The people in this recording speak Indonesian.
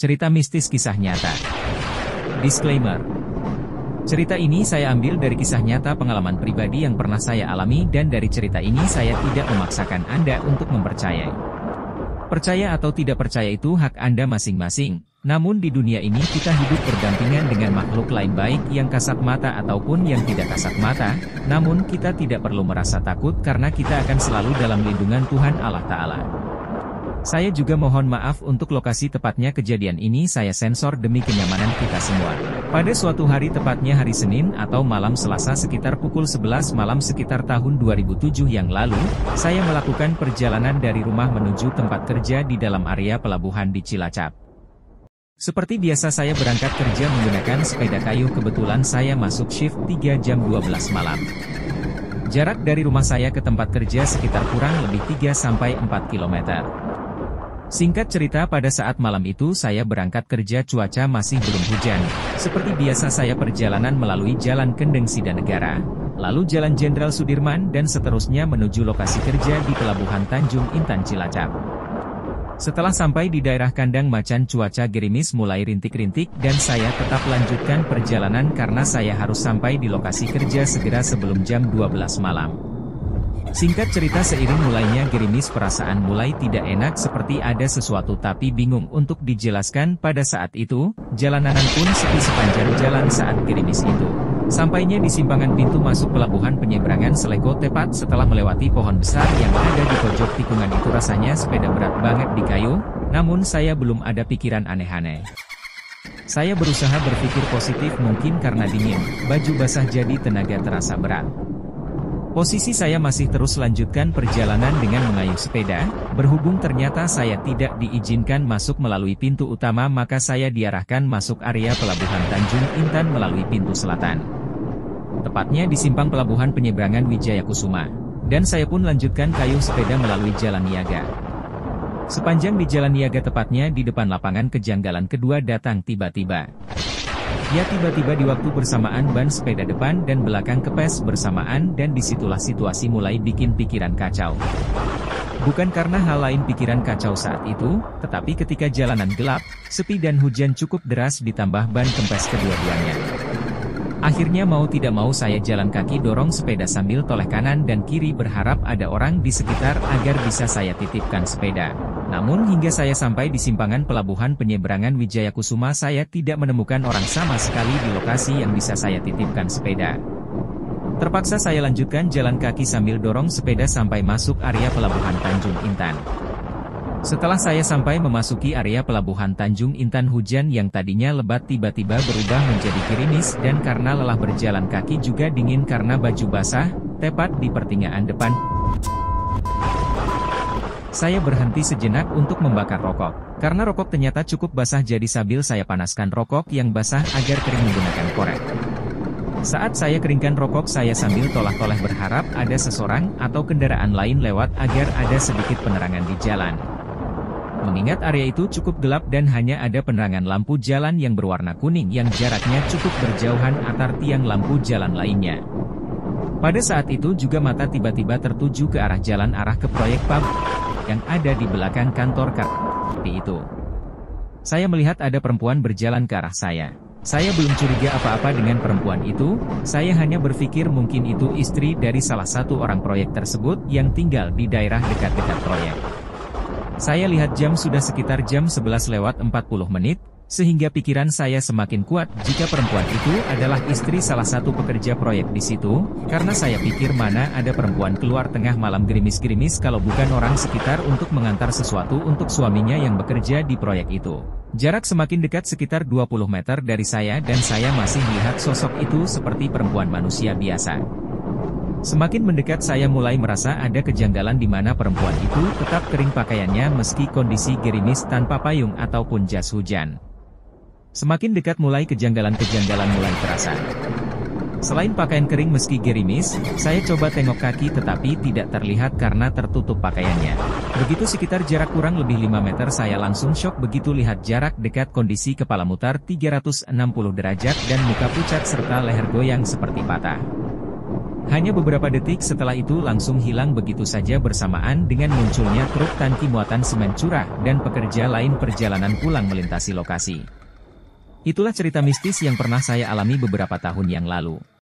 Cerita mistis kisah nyata. Disclaimer. Cerita ini saya ambil dari kisah nyata pengalaman pribadi yang pernah saya alami dan dari cerita ini saya tidak memaksakan Anda untuk mempercayai. Percaya atau tidak percaya itu hak Anda masing-masing. Namun di dunia ini kita hidup berdampingan dengan makhluk lain baik yang kasat mata ataupun yang tidak kasat mata. Namun kita tidak perlu merasa takut karena kita akan selalu dalam lindungan Tuhan Allah Ta'ala. Saya juga mohon maaf untuk lokasi tepatnya kejadian ini saya sensor demi kenyamanan kita semua. Pada suatu hari tepatnya hari Senin atau malam Selasa sekitar pukul 11 malam sekitar tahun 2007 yang lalu, saya melakukan perjalanan dari rumah menuju tempat kerja di dalam area pelabuhan di Cilacap. Seperti biasa saya berangkat kerja menggunakan sepeda kayu, kebetulan saya masuk shift 3 jam 12 malam. Jarak dari rumah saya ke tempat kerja sekitar kurang lebih 3-4 km. Singkat cerita, pada saat malam itu saya berangkat kerja, cuaca masih belum hujan. Seperti biasa saya perjalanan melalui Jalan Kendeng Sidanegara, lalu Jalan Jenderal Sudirman dan seterusnya menuju lokasi kerja di Pelabuhan Tanjung Intan Cilacap. Setelah sampai di daerah Kandang Macan, cuaca gerimis mulai rintik-rintik dan saya tetap lanjutkan perjalanan karena saya harus sampai di lokasi kerja segera sebelum jam 12 malam. Singkat cerita, seiring mulainya gerimis perasaan mulai tidak enak, seperti ada sesuatu tapi bingung untuk dijelaskan. Pada saat itu, jalanan pun sepi sepanjang jalan saat gerimis itu. Sampainya di simpangan pintu masuk pelabuhan penyeberangan Seleko, tepat setelah melewati pohon besar yang ada di pojok tikungan itu. Rasanya sepeda berat banget di kayu, namun saya belum ada pikiran aneh-aneh. Saya berusaha berpikir positif, mungkin karena dingin, baju basah jadi tenaga terasa berat. Posisi saya masih terus lanjutkan perjalanan dengan mengayuh sepeda, berhubung ternyata saya tidak diizinkan masuk melalui pintu utama maka saya diarahkan masuk area pelabuhan Tanjung Intan melalui pintu selatan. Tepatnya di simpang pelabuhan penyeberangan Wijaya Kusuma. Dan saya pun lanjutkan kayuh sepeda melalui Jalan Niaga. Sepanjang di Jalan Niaga, tepatnya di depan lapangan, kejanggalan kedua datang tiba-tiba. Ya, tiba-tiba di waktu bersamaan ban sepeda depan dan belakang kepes bersamaan, dan disitulah situasi mulai bikin pikiran kacau. Bukan karena hal lain pikiran kacau saat itu, tetapi ketika jalanan gelap, sepi dan hujan cukup deras ditambah ban kempes kedua-duanya. Akhirnya mau tidak mau saya jalan kaki dorong sepeda sambil toleh kanan dan kiri berharap ada orang di sekitar agar bisa saya titipkan sepeda. Namun hingga saya sampai di simpangan pelabuhan penyeberangan Wijaya Kusuma saya tidak menemukan orang sama sekali di lokasi yang bisa saya titipkan sepeda. Terpaksa saya lanjutkan jalan kaki sambil dorong sepeda sampai masuk area pelabuhan Tanjung Intan. Setelah saya sampai memasuki area pelabuhan Tanjung Intan, hujan yang tadinya lebat tiba-tiba berubah menjadi gerimis dan karena lelah berjalan kaki juga dingin karena baju basah, tepat di pertigaan depan. Saya berhenti sejenak untuk membakar rokok. Karena rokok ternyata cukup basah jadi sambil saya panaskan rokok yang basah agar kering menggunakan korek. Saat saya keringkan rokok saya sambil tolak-toleh berharap ada seseorang atau kendaraan lain lewat agar ada sedikit penerangan di jalan. Mengingat area itu cukup gelap dan hanya ada penerangan lampu jalan yang berwarna kuning yang jaraknya cukup berjauhan antar tiang lampu jalan lainnya. Pada saat itu juga mata tiba-tiba tertuju ke arah jalan arah ke proyek pub yang ada di belakang kantor KPI itu. Saya melihat ada perempuan berjalan ke arah saya. Saya belum curiga apa-apa dengan perempuan itu, saya hanya berpikir mungkin itu istri dari salah satu orang proyek tersebut yang tinggal di daerah dekat-dekat proyek. Saya lihat jam sudah sekitar jam 11:40, sehingga pikiran saya semakin kuat jika perempuan itu adalah istri salah satu pekerja proyek di situ, karena saya pikir mana ada perempuan keluar tengah malam gerimis-gerimis kalau bukan orang sekitar untuk mengantar sesuatu untuk suaminya yang bekerja di proyek itu. Jarak semakin dekat sekitar 20 meter dari saya dan saya masih melihat sosok itu seperti perempuan manusia biasa. Semakin mendekat saya mulai merasa ada kejanggalan di mana perempuan itu tetap kering pakaiannya meski kondisi gerimis tanpa payung ataupun jas hujan. Semakin dekat mulai kejanggalan-kejanggalan mulai terasa. Selain pakaian kering meski gerimis, saya coba tengok kaki tetapi tidak terlihat karena tertutup pakaiannya. Begitu sekitar jarak kurang lebih 5 meter saya langsung syok begitu lihat jarak dekat kondisi kepala mutar 360 derajat dan muka pucat serta leher goyang seperti patah. Hanya beberapa detik setelah itu langsung hilang begitu saja bersamaan dengan munculnya truk tangki muatan semen curah dan pekerja lain perjalanan pulang melintasi lokasi. Itulah cerita mistis yang pernah saya alami beberapa tahun yang lalu.